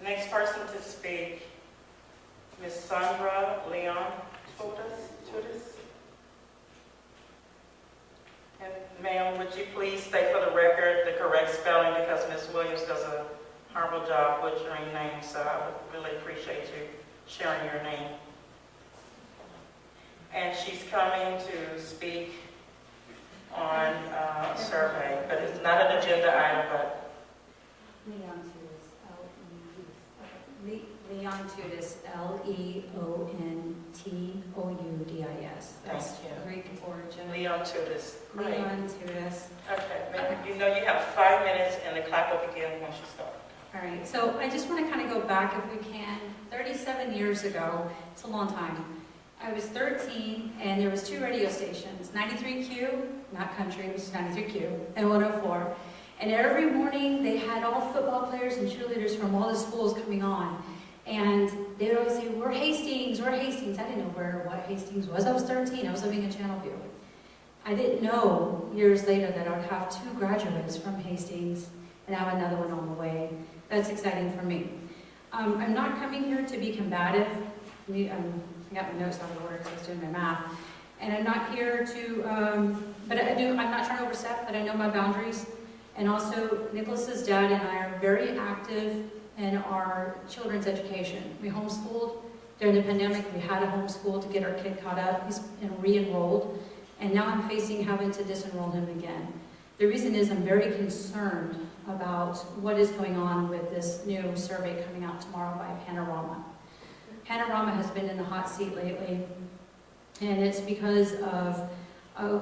Next person to speak, Ms. Sandra Leontoudis. And ma'am, would you please state for the record the correct spelling, because Ms. Williams does a horrible job butchering names, so I would really appreciate you sharing your name. And she's coming to speak on a survey, but it's not an agenda item, but Leontoudis, Leontoudis. That's Thank you. Greek origin. Leontoudis. Great. Leontoudis. Okay, ma'am, you know you have 5 minutes and the clock will begin once you start. All right, so I just want to kind of go back, if we can, 37 years ago. It's a long time. I was 13, and there was 2 radio stations, 93Q, not country, it was 93Q, and 104. And every morning, they had all football players and cheerleaders from all the schools coming on. And they would always say, we're Hastings, we're Hastings. I didn't know what Hastings was. I was 13, I was living in Channelview. I didn't know years later that I would have 2 graduates from Hastings and have another one on the way. That's exciting for me. I'm not coming here to be combative. I got my notes out of order because I was doing my math. And I'm not here to, I'm not trying to overstep, but I know my boundaries. And also, Nicholas's dad and I are very active in our children's education. We homeschooled. During the pandemic, we had to homeschool to get our kid caught up. He's re-enrolled. And now I'm facing having to disenroll him again. The reason is I'm very concerned about what is going on with this new survey coming out tomorrow by Panorama. Panorama has been in the hot seat lately, and it's because of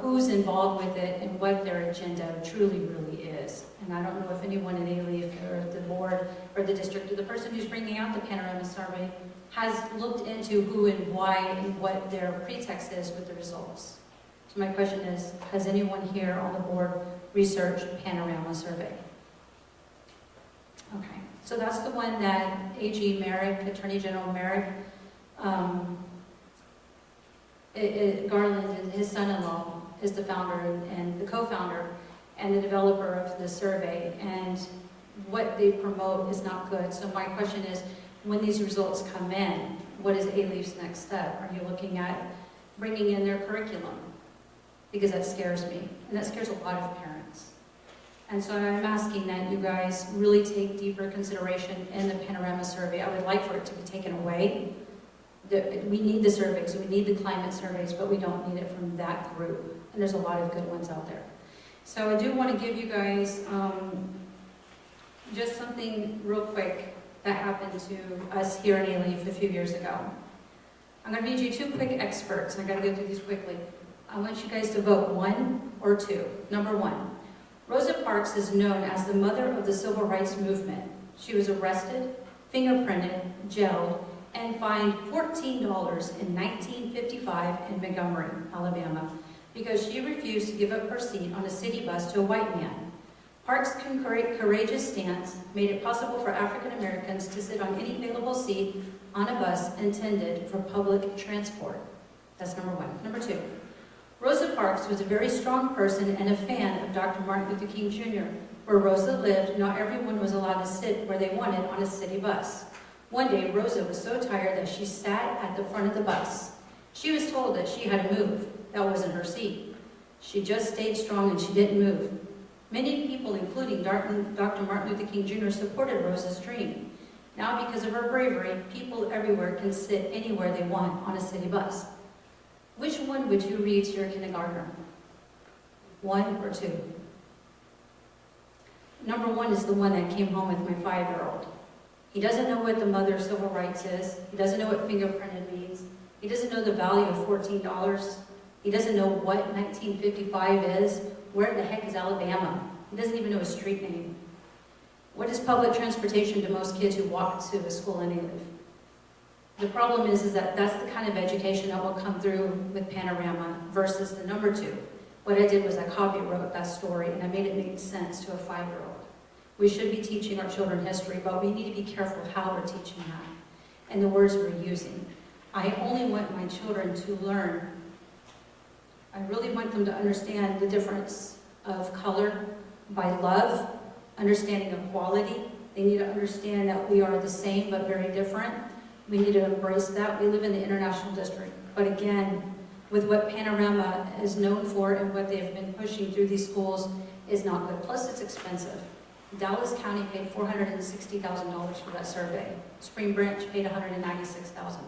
who's involved with it and what their agenda truly really is. And I don't know if anyone in ALEAF or the board or the district or the person who's bringing out the Panorama survey has looked into who and why and what their pretext is with the results. So my question is, has anyone here on the board researched Panorama survey? Okay, so that's the one that AG Merrick, Attorney General Merrick, Garland and his son-in-law is the founder and the co-founder and the developer of the survey, and what they promote is not good. So my question is, when these results come in, what is ALEAF's next step? Are you looking at bringing in their curriculum? Because that scares me, and that scares a lot of parents. And so I'm asking that you guys really take deeper consideration in the Panorama survey. I would like for it to be taken away. We need the surveys, we need the climate surveys, but we don't need it from that group. And there's a lot of good ones out there. So I do want to give you guys just something real quick that happened to us here in ALEAF a few years ago. I'm going to read you 2 quick experts. I've got to go through these quickly. I want you guys to vote 1 or 2. Number 1, Rosa Parks is known as the mother of the civil rights movement. She was arrested, fingerprinted, jailed, and fined $14 in 1955 in Montgomery, Alabama, because she refused to give up her seat on a city bus to a white man. Parks' courageous stance made it possible for African Americans to sit on any available seat on a bus intended for public transport. That's number 1. Number 2, Rosa Parks was a very strong person and a fan of Dr. Martin Luther King Jr. Where Rosa lived, not everyone was allowed to sit where they wanted on a city bus. One day, Rosa was so tired that she sat at the front of the bus. She was told that she had to move. That wasn't her seat. She just stayed strong and she didn't move. Many people, including Dr. Martin Luther King Jr., supported Rosa's dream. Now, because of her bravery, people everywhere can sit anywhere they want on a city bus. Which one would you read to your kindergartner? 1 or 2? Number 1 is the one that came home with my 5-year-old. He doesn't know what the mother of civil rights is. He doesn't know what fingerprinted means. He doesn't know the value of $14. He doesn't know what 1955 is. Where the heck is Alabama? He doesn't even know a street name. What is public transportation to most kids who walk to a school in ALEAF? The problem is that that's the kind of education that will come through with Panorama versus the number 2. What I did was I copywrote that story and I made it make sense to a 5-year-old. We should be teaching our children history, but we need to be careful how we're teaching that and the words we're using. I only want my children to learn. I really want them to understand the difference of color by love, understanding equality, They need to understand that we are the same but very different. We need to embrace that. We live in the International District. But again, with what Panorama is known for and what they've been pushing through these schools is not good. Plus, it's expensive. Dallas County paid $460,000 for that survey. Spring Branch paid $196,000.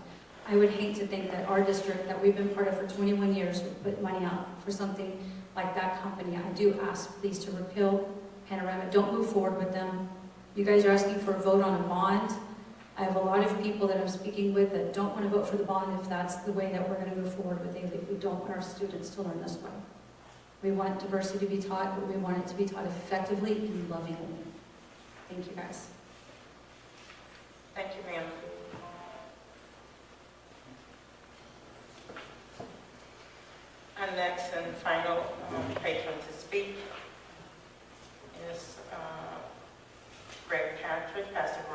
I would hate to think that our district that we've been part of for 21 years would put money out for something like that company. I do ask, please, to repeal Panorama. Don't move forward with them. You guys are asking for a vote on a bond. I have a lot of people that I'm speaking with that don't want to vote for the bond if that's the way that we're going to move forward with A-League. We don't want our students to learn this way. We want diversity to be taught, but we want it to be taught effectively and lovingly. Thank you, guys. Thank you, ma'am. Our next and final patron to speak is Greg Patrick, Pastor Greg.